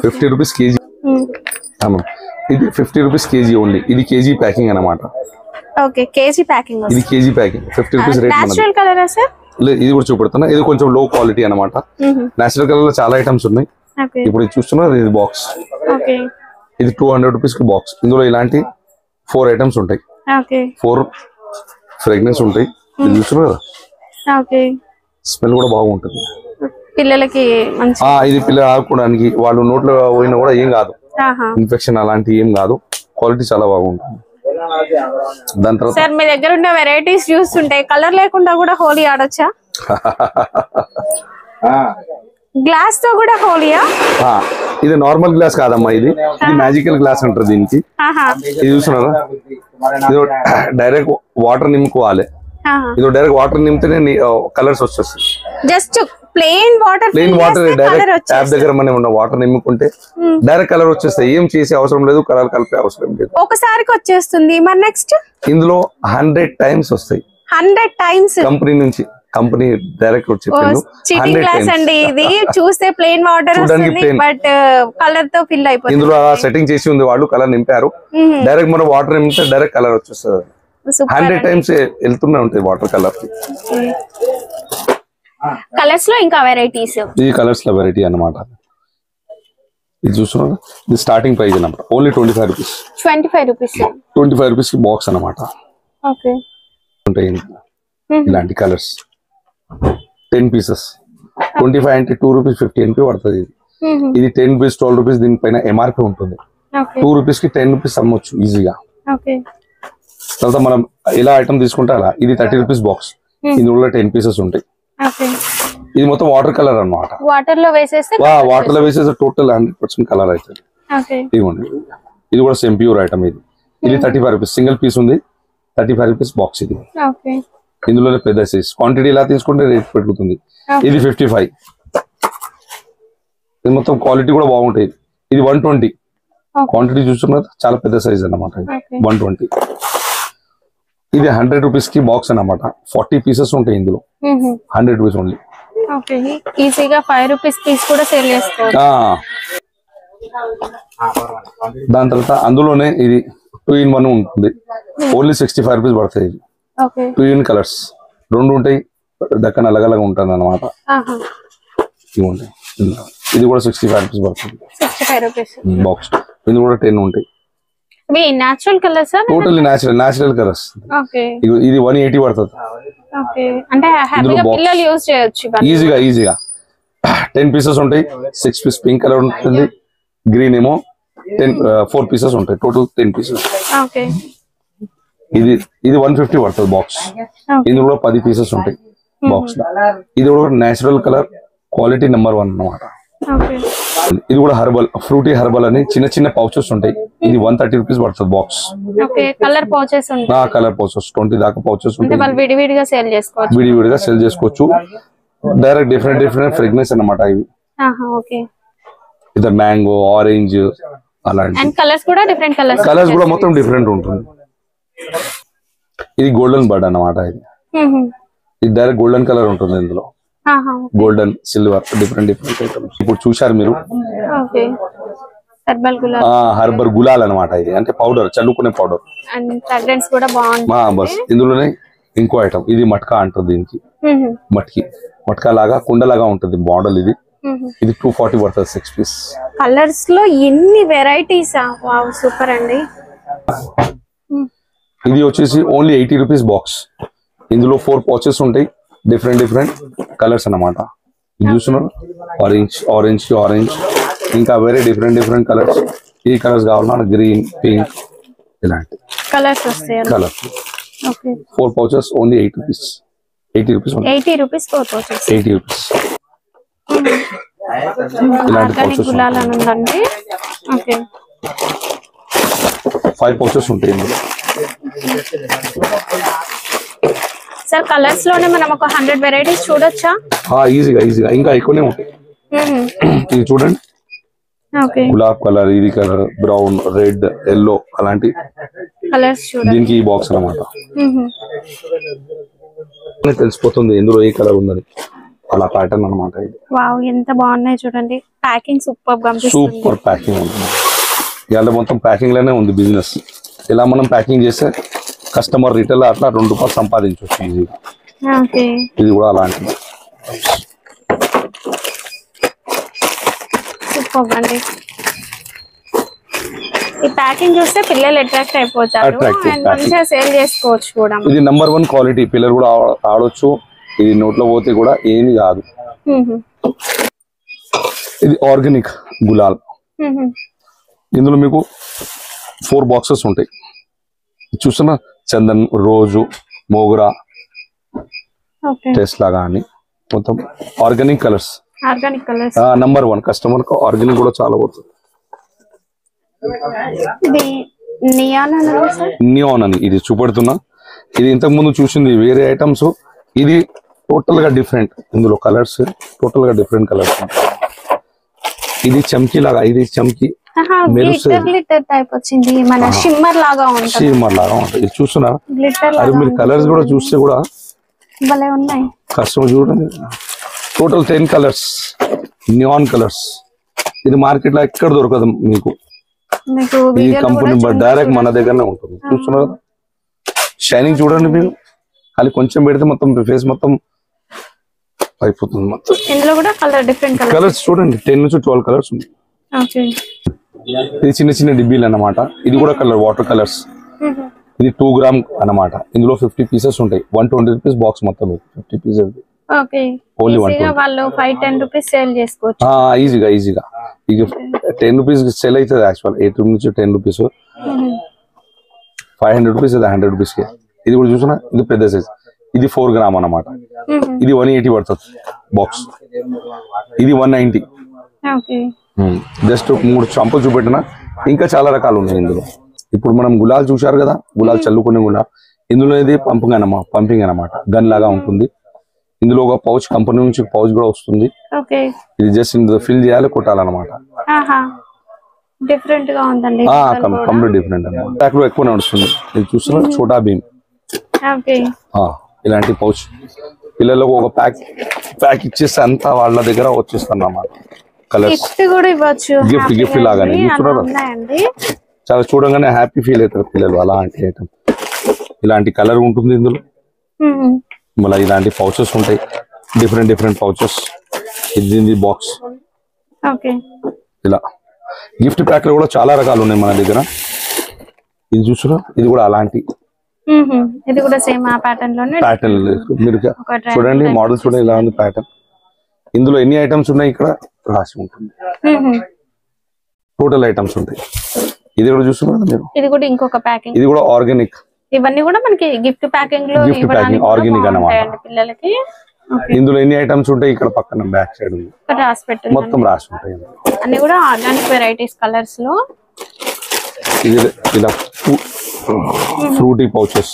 50 రూపీస్ కేజీ. ఇది 50 రూపీస్ కేజీ ఓన్లీ. ఇది కేజీ ప్యాకింగ్ అన్నమాట. KG packing. ఇది KG packing 50 rupees rate. Natural colour sir? ఇది కూడా చూపెడుతున్నా. ఇది కొంచెం లో క్వాలిటీ అన్నమాట. నేచురల్ కలర్ లో చాలా ఐటమ్స్ ఉన్నాయి. ఇప్పుడు ఇది చూస్తున్నారు, ఇది బాక్స్. ఇది 200 రూపీస్ కి బాక్స్. ఇందులో ఇలాంటి 4 ఐటమ్స్ ఉంటాయి. 4 ఫ్రేగ్రెన్స్ ఉంటాయి. ఇది చూస్తున్నారు కదా, స్మెల్ కూడా బాగుంటుంది పిల్లలకి. ఇది పిల్లలు ఆడుకోవడానికి, వాళ్ళు నోట్లో పోయినా కూడా ఏం కాదు, ఇన్ఫెక్షన్ అలాంటి ఏం కాదు. క్వాలిటీ చాలా బాగుంటుంది. దాని తర్వాత సార్ మీ దగ్గర ఉన్న వెరైటీస్ చూస్తుంటే కలర్ లేకుండా కూడా హోలీ ఆడొచ్చా? గ్లాస్ తో కూడా హోలీయా? ఇది నార్మల్ గ్లాస్ కాదమ్మా, ఇది మ్యాజికల్ గ్లాస్ అంటారు దీనికి. ఇది చూస్తున్నారా, ఇది డైరెక్ట్ వాటర్ నింపుకోవాలి. ఇది డైరెక్ట్ వాటర్ నింపితేనే కలర్స్ వచ్చేస్తాయి. Just plain water direct tap దగ్గర మనం ఉన్న వాటర్ నింపుకుంటే డైరెక్ట్ కలర్ వచ్చేస్తాయి. ఏం చేసే అవసరం లేదు, కలర్ కలిపే అవసరం లేదు, ఒకసారికి వచ్చేస్తుంది. మరి నెక్స్ట్ ఇందులో 100 టైమ్స్ వస్తాయి. 100 టైమ్స్ కంపెనీ నుంచి, కంపెనీ డైరెక్ట్ వచ్చి ఇది చూస్తే ప్లెయిన్ వాటర్ బట్ కలర్ తో ఫిల్ అయిపోతుంది. ఇందులో సెట్టింగ్ చేసి ఉంది, వాళ్ళు కలర్ నింపారు. డైరెక్ట్ మనం వాటర్ నింపితే డైరెక్ట్ కలర్ వచ్చేస్తుంది. 100 టైమ్స్ వెళ్తూనే ఉంటాయి వాటర్ కలర్. కలర్స్ లో ఇంకా వెరైటీస్, ఈ కలర్స్ లో వెరైటీ అన్నమాట. ఇది చూస్తున్నారు, ఇది స్టార్టింగ్ ప్రైస్ అన్నమాట. Only 25 rupees. 25 రూపీస్ కి బాక్స్ అన్నమాట. ఉంటాయి ఇలాంటి కలర్స్ 10 పీసెస్. 25 అంటే 2 రూపీస్ 50 NP పడుతుంది. ఇది 10 రూపీస్ 12 రూపీస్ దీనిపైన MRP ఉంటుంది. 2 రూపీస్ కి 10 రూపీస్ అమ్మొచ్చు ఈజీగా. తర్వాత మనం ఎలా ఐటమ్ తీసుకుంటే అలా. ఇది 30 రూపీస్ బాక్స్. ఇందులో 10 పీసెస్ ఉంటాయి. ఇది మొత్తం వాటర్ కలర్ అన్నమాట. వాటర్ లో వేసేస్తే టోటల్ 100% కలర్ అవుతుంది. ఇదిగోండి, ఇది కూడా సేమ్ ప్యూర్ ఐటమ్. ఇది 35 రూపీస్ సింగిల్ పీస్ ఉంది. 35 రూపీస్ బాక్స్. ఇది ఇందులో పెద్ద సైజ్. క్వాంటిటీ ఇలా తీసుకుంటే రేట్ పెరుగుతుంది. ఇది 55. ఇది మొత్తం క్వాలిటీ కూడా బాగుంటాయి. ఇది 120. క్వాంటిటీ చూస్తున్నారు, చాలా పెద్ద సైజ్ అన్నమాట. 120. ఇది 100 రూపీస్ కి బాక్స్ అన్నమాట. 40 పీసెస్ ఉంటాయి ఇందులో. 100 రూపీస్ ఓన్లీ. ఈజీగా 5 రూపీస్ పీస్ కూడా సేల్ చేసుకోవచ్చు. దాని తర్వాత అందులోనే ఇది 2 in 1 ఉంటుంది. ఓన్లీ 65 రూపీస్ పడతాయి. ఇది 2 in కలర్స్ 2 ఉంటాయి. దక్కన అలగలగా ఉంటుంది అన్నమాట. ఇది కూడా 65 రూపీస్ పడుతుంది. 65 రూపీస్ బాక్స్. ఇది కూడా 10 ఉంటాయి. Natural colours, totally natural colours. ఇది 180 పడుతుంది. అంటే హ్యాపీగా పిల్లలు యూస్ చేయొచ్చు ఈజీగా. 10 పీసెస్ ఉంటాయి. 6 పీస్ పింక్ కలర్ ఉంటుంది. గ్రీన్ ఏమో 4 పీసెస్ ఉంటాయి. Total 10 pieces. ఇది 150 పడుతుంది బాక్స్. ఇందులో కూడా 10 పీసెస్ ఉంటాయి బాక్స్ లో. ఇది కూడా నేచురల్ కలర్, క్వాలిటీ నెంబర్ 1 అన్నమాట. ఇది కూడా హెర్బల్, ఫ్రూటీ హెర్బల్ అని చిన్న చిన్న పౌచెస్ ఉంటాయి. ఇది 130 రూపీస్ పడుతుంది బాక్స్. కలర్ పౌచెస్ ఉంటాయి. కలర్ పౌచెస్ 20 దాకా పౌచెస్ ఉంటాయి. విడివిడిగా సేల్ చేసుకోవచ్చు. విడివిడిగా సేల్ చేసుకోవచ్చు. డైరెక్ట్ డిఫరెంట్ ఫ్రేగ్రెన్స్ అన్నమాట ఇవి. ఇది మ్యాంగో, ఆరెంజ్ అలాంటి. అండ్ కలర్స్ కూడా డిఫరెంట్ కలర్స్ కూడా మొత్తం డిఫరెంట్ ఉంటుంది. ఇది గోల్డెన్ బర్డ్ అన్నమాట. ఇది డైరెక్ట్ గోల్డెన్ కలర్ ఉంటుంది ఇందులో. Golden, silver, different items. ఇప్పుడు చూశారు మీరు హర్బల్ గులాల్ అన్నమాట. ఇది అంటే పౌడర్, చల్లుకునే పౌడర్. బస్ ఇందులోనే ఇంకో ఐటమ్, ఇది మట్కా అంటారు దీనికి. మట్కా లాగా కుండలాగా ఉంటుంది మోడల్. ఇది 240 పడుతుంది 6 పీస్. కలర్స్ లో ఎన్ని వెరైటీస్, సూపర్ అండి. ఇది వచ్చేసి ఓన్లీ 80 రూపీస్ బాక్స్. ఇందులో 4 పౌచెస్ ఉంటాయి, డిఫరెంట్ కలర్స్ అన్నమాట. ఇది చూస్తున్నారు, ఆరెంజ్, ఇంకా వేరే డిఫరెంట్ కలర్స్. ఈ కలర్స్ కావాలన్నా గ్రీన్, పింక్ ఇలాంటి కలర్స్ వస్తాయి. 4 pouches only 80 rupees. 80 rupees 4 pouches. 80 rupees. ఇలాంటి పౌచెస్ 5 పౌచెస్ ఉంటాయి ఇందులో. సార్ కలర్స్ లోనే మనం ఒక 100 వెరైటీస్ చూడొచ్చా? ఈజీగా ఇంకా ఎక్కువనే ఉంటాయి. ఇది చూడండి, గులాబ్ కలర్, ఇది కలర్, బ్రౌన్, రెడ్, ఎల్లో అలాంటి కలర్స్ చూడండి. దీనికి ఈ బాక్స్ అన్నమాట. తెలిసిపోతుంది ఎందులో ఏ కలర్ ఉందని. అలా ప్యాటర్న్ అన్నమాట ఇది. వావ్, ఎంత బాగున్నాయి చూడండి. ప్యాకింగ్ సూపర్ గా అనిపిస్తుంది. సూపర్ ప్యాకింగ్ ఉంటుంది. ఇవాళ మొత్తం ప్యాకింగ్ లోనే ఉంది బిజినెస్. ఇలా మనం ప్యాకింగ్ చేస్తే కస్టమర్ రిటైల్ అట్లా 2 రూపాయలు సంపాదించవచ్చు ఈజీగా. ఇది కూడా అలాంటిది. సూపర్ అండి. ఈ ప్యాకింగ్ చూస్తే పిల్లలు అట్రాక్ట్ అయిపోతారు. మంచిగా సేల్ చేసుకోవచ్చు కూడా. ఇది నెంబర్ 1 క్వాలిటీ. పిల్లలు కూడా ఆడొచ్చు. ఇది నోట్లో పోతే కూడా ఏమి కాదు. ఇది ఆర్గానిక్ గులాల్. ఇందులో మీకు 4 బాక్సెస్ ఉంటాయి. చూస్తున్నా, చందన్, రోజు, మోగరా, టెస్ట్ లాగా అని మొత్తం ఆర్గానిక్ కలర్స్. నంబర్ 1 కస్టమర్ కు ఆర్గానిక్ కూడా చాలా పోతుంది. నియాన్ అని ఇది చూపెడుతున్నా. ఇది ఇంతకు ముందు చూసింది వేరే ఐటమ్స్. ఇది టోటల్ గా డిఫరెంట్. ఇందులో కలర్స్ టోటల్ గా డిఫరెంట్ కలర్స్. ఇది చమ్కీ లాగా, ఇది చమ్కీ షిమ్మర్ లాగా ఉంటుంది. చూస్తున్నారు అది మీరు కలర్స్ కూడా చూస్తే కూడా కస్టమర్ చూడండి. Total 10 colours, neon colours. ఇది మార్కెట్ లో ఎక్కడ దొరకదు మీకు. ఈ కంపెనీ డైరెక్ట్ మన దగ్గరనే ఉంటుంది. చూస్తున్నారు షైనింగ్ చూడండి మీరు. అది కొంచెం పెడితే మొత్తం ఫేస్ మొత్తం అయిపోతుంది. కలర్స్ చూడండి, 10 నుంచి 12 కలర్స్ ఉంది. ఇది చిన్న డిబ్బీలు అన్నమాట. ఇది కూడా కలర్, వాటర్ కలర్స్. ఇది 2 గ్రామ్ అన్నమాట. ఇందులో 50 పీసెస్ ఉంటాయి. 120 రూపీస్ బాక్స్ మొత్తం. 50 పీసెస్ ఓన్లీ 5-10 రూపీస్ సేల్ చేసుకోవచ్చు ఈజీగా. ఇక 10 రూపీస్ సేల్ అవుతుంది. యాక్చువల్ 8 నుంచి 10 రూపీస్, 500 రూపీస్, 100 రూపీస్. ఇది కూడా చూసినా, ఇది పెద్ద సైజ్. ఇది 4 గ్రామ్ అన్నమాట. ఇది 180 పడుతుంది బాక్స్. ఇది 190. జస్ట్ 3 షాంపూలు చూపెట్టినా. ఇంకా చాలా రకాలు ఉన్నాయి ఇందులో. ఇప్పుడు మనం గులాల్ చూశారు కదా, గులాల్ చల్లుకునే గులాల్. ఇందులో ఇది పంపింగ్ అన్నమాట. గన్ లాగా ఉంటుంది. ఇందులో ఒక పౌచ్, కంపెనీ నుంచి పౌచ్ కూడా వస్తుంది. ఇది జస్ట్ ఇందులో ఫిల్ చేయాలి, కొట్టాలన్నమాట. డిఫరెంట్ గా ఉందండి. కంప్లీట్ డిఫరెంట్ అన్నమాట. ప్యాక్ లో ఎక్కువ నడుస్తుంది. ఇది చూస్తున్నారు, చోటా భీమ్. ఇలాంటి పౌచ్ పిల్లలకు ఒక ప్యాక్ ఇచ్చేస్తే అంతా వాళ్ళ దగ్గర వచ్చేస్తాను అన్నమాట. కలర్స్ గిఫ్ట్ లాగానే చాలా చూడగానే హ్యాపీ ఫీల్ అవుతారు పిల్లలు. అలాంటి ఐటమ్, ఇలాంటి కలర్ ఉంటుంది ఇందులో. మళ్ళీ ఇలాంటి పౌచెస్ ఉంటాయి, డిఫరెంట్ పౌచెస్. ఇది బాక్స్. ఇలా గిఫ్ట్ ప్యాక్ లో కూడా చాలా రకాలు ఉన్నాయి మన దగ్గర. ఇది చూసారా, ఇది కూడా అలాంటి ఇది కూడా సేమ్ ఆ ప్యాటర్న్ లోనే. ప్యాటర్న్ మీరు చూడండి, మోడల్ చూడండి ఇలా ఉంది ప్యాటర్న్. ఇందులో ఎన్ని ఐటమ్స్ ఉన్నాయి ఇక్కడ రాసి ఉంటుంది. టోటల్ ఐటమ్స్ ఉంటాయి. ఇది కూడా చూస్తున్నారు మీరు. ఇది కూడా ఇంకొక ప్యాకింగ్. ఇది కూడా ఆర్గానిక్ ఇవన్నీ కూడా మనకి గిఫ్ట్ ప్యాకింగ్ లో ఆర్గానిక్ అన్నమాట పిల్లలకి. ఇందులో ఎన్ని ఐటమ్స్ ఉంటాయి ఇక్కడ పక్కన బ్యాక్ సైడ్ ఉంది, రాసి పెట్టారు మొత్తం రాసి ఉంటాయి. అన్ని కూడా ఆర్గానిక్ వెరైటీస్ కలర్స్ లో. ఇలా ఫ్రూటీ పౌచెస్,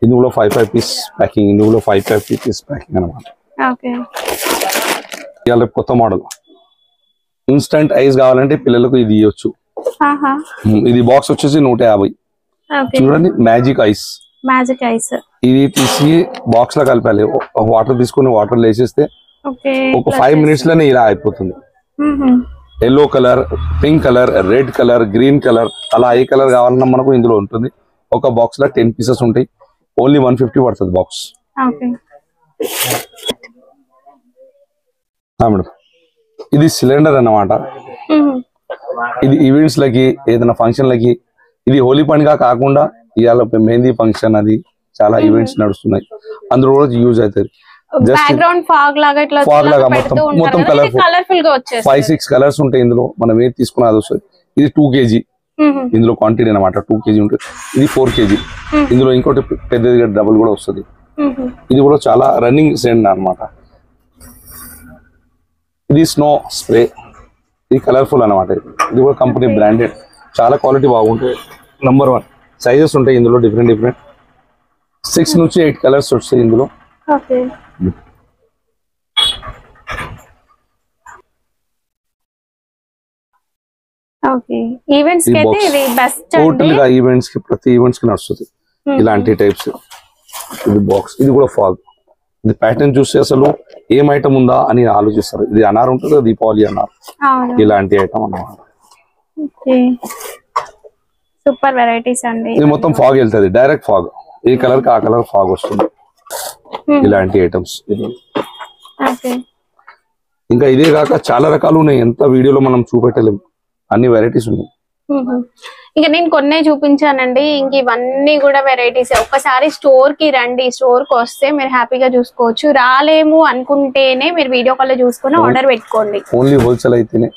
ఇందులో 5 పీస్ ప్యాకింగ్, ఇందులో 5 పీస్ ప్యాకింగ్ అనమాట. ఇవాళ కొత్త మోడల్ ఇన్స్టంట్ ఐస్ కావాలంటే పిల్లలకు ఇది ఇవ్వచ్చు. ఇది బాక్స్ వచ్చేసి 150. చూడండి మ్యాజిక్ ఐస్, ఇది తీసి బాక్స్ లో కలిపాలి. వాటర్ తీసుకుని వాటర్ వేసేస్తే ఒక 5 minutes లోనే ఇలా అయిపోతుంది. Yellow colour, pink colour, red colour, green colour, అలా ఏ కలర్ కావాలన్నా మనకు ఇందులో ఉంటుంది. ఒక బాక్స్ లో 10 pieces ఉంటాయి. ఓన్లీ 150 పడుతుంది బాక్స్. మేడం ఇది సిలిండర్ అన్నమాట. ఇది ఈవెంట్స్ లకి, ఏదైనా ఫంక్షన్ లకి, ఇది హోలీ పండుగ కాకుండా ఇవాళ మెహందీ ఫంక్షన్, అది చాలా ఈవెంట్స్ నడుస్తున్నాయి, అందులో కూడా యూజ్ అవుతుంది. ఫాగ్ లాగా మొత్తం కలర్ఫుల్ 5-6 కలర్స్ ఉంటాయి ఇందులో. మనం ఏది తీసుకున్నా అది వస్తుంది. ఇది 2 kg ఇందులో క్వాంటిటీ అనమాట. 2 kg ఉంటుంది. ఇది 4 kg. ఇందులో ఇంకోటి పెద్దది డబుల్ కూడా వస్తుంది. ఇది కూడా చాలా రన్నింగ్ సెండ్ అనమాట. ఇది స్నో స్ప్రే, ఇది కలర్ఫుల్ అనమాట. ఇది కూడా కంపెనీ బ్రాండెడ్, చాలా క్వాలిటీ బాగుంటాయి. నంబర్ 1 సైజెస్ ఉంటాయి ఇందులో, డిఫరెంట్ 6 నుంచి 8 కలర్స్ వస్తాయి ఇందులో. టోటల్ గా ఈవెంట్స్ కి, ప్రతి ఈవెంట్స్ కి నడుస్తుంది ఇలాంటి టైప్స్. ఇది బాక్స్, ఇది కూడా ఫాగ్. ఇది ప్యాటర్న్ చూస్తే అసలు ఏం ఐటమ్ ఉందా అని ఆలోచిస్తారు. ఇది అనార్ ఉంటుంది, దీపావళి అనార్, ఇలాంటి ఐటమ్ అన్నమాట. సూపర్ వెరైటీస్ అండి. ఇది మొత్తం ఫాగ్ వెళ్తుంది, డైరెక్ట్ ఫాగ్. ఏ కలర్ కి ఆ కలర్ ఫాగ్ వస్తుంది. ఇలాంటి ఐటమ్స్. ఇంకా ఇదే కాక చాలా రకాలు ఉన్నాయి, ఎంత వీడియోలో మనం చూపెట్టలేము, అన్ని వెరైటీస్ ఉన్నాయి. ఇంకా నేను కొన్నే చూపించానండి, ఇంక ఇవన్నీ కూడా వెరైటీస్. ఒక్కసారి స్టోర్ కి రండి, స్టోర్ కి వస్తే మీరు హ్యాపీగా చూసుకోవచ్చు. రాలేము అనుకుంటేనే మీరు వీడియో కాల్ లో చూసుకుని ఆర్డర్ పెట్టుకోండి. ఓన్లీ హోల్సేల్ అయితేనే.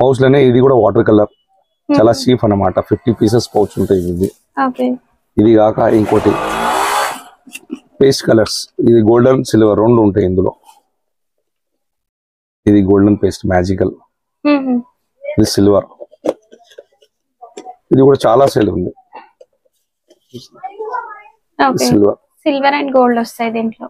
పౌచ్ లోనే ఇది కూడా వాటర్ కలర్, చాలా చీప్ అన్నమాట. 50 pieces పౌచ్ ఉంటాయి ఇది. ఇది కాక ఇంకోటి పేస్ట్ కలర్స్, ఇది గోల్డెన్ సిల్వర్ 2 ఉంటాయి ఇందులో. ఇది గోల్డెన్ పేస్ట్ మ్యాజికల్, ఇది సిల్వర్. ఇది కూడా చాలా సేల్ ఉంది. సిల్వర్ అండ్ గోల్డ్ వస్తాయి దీంట్లో.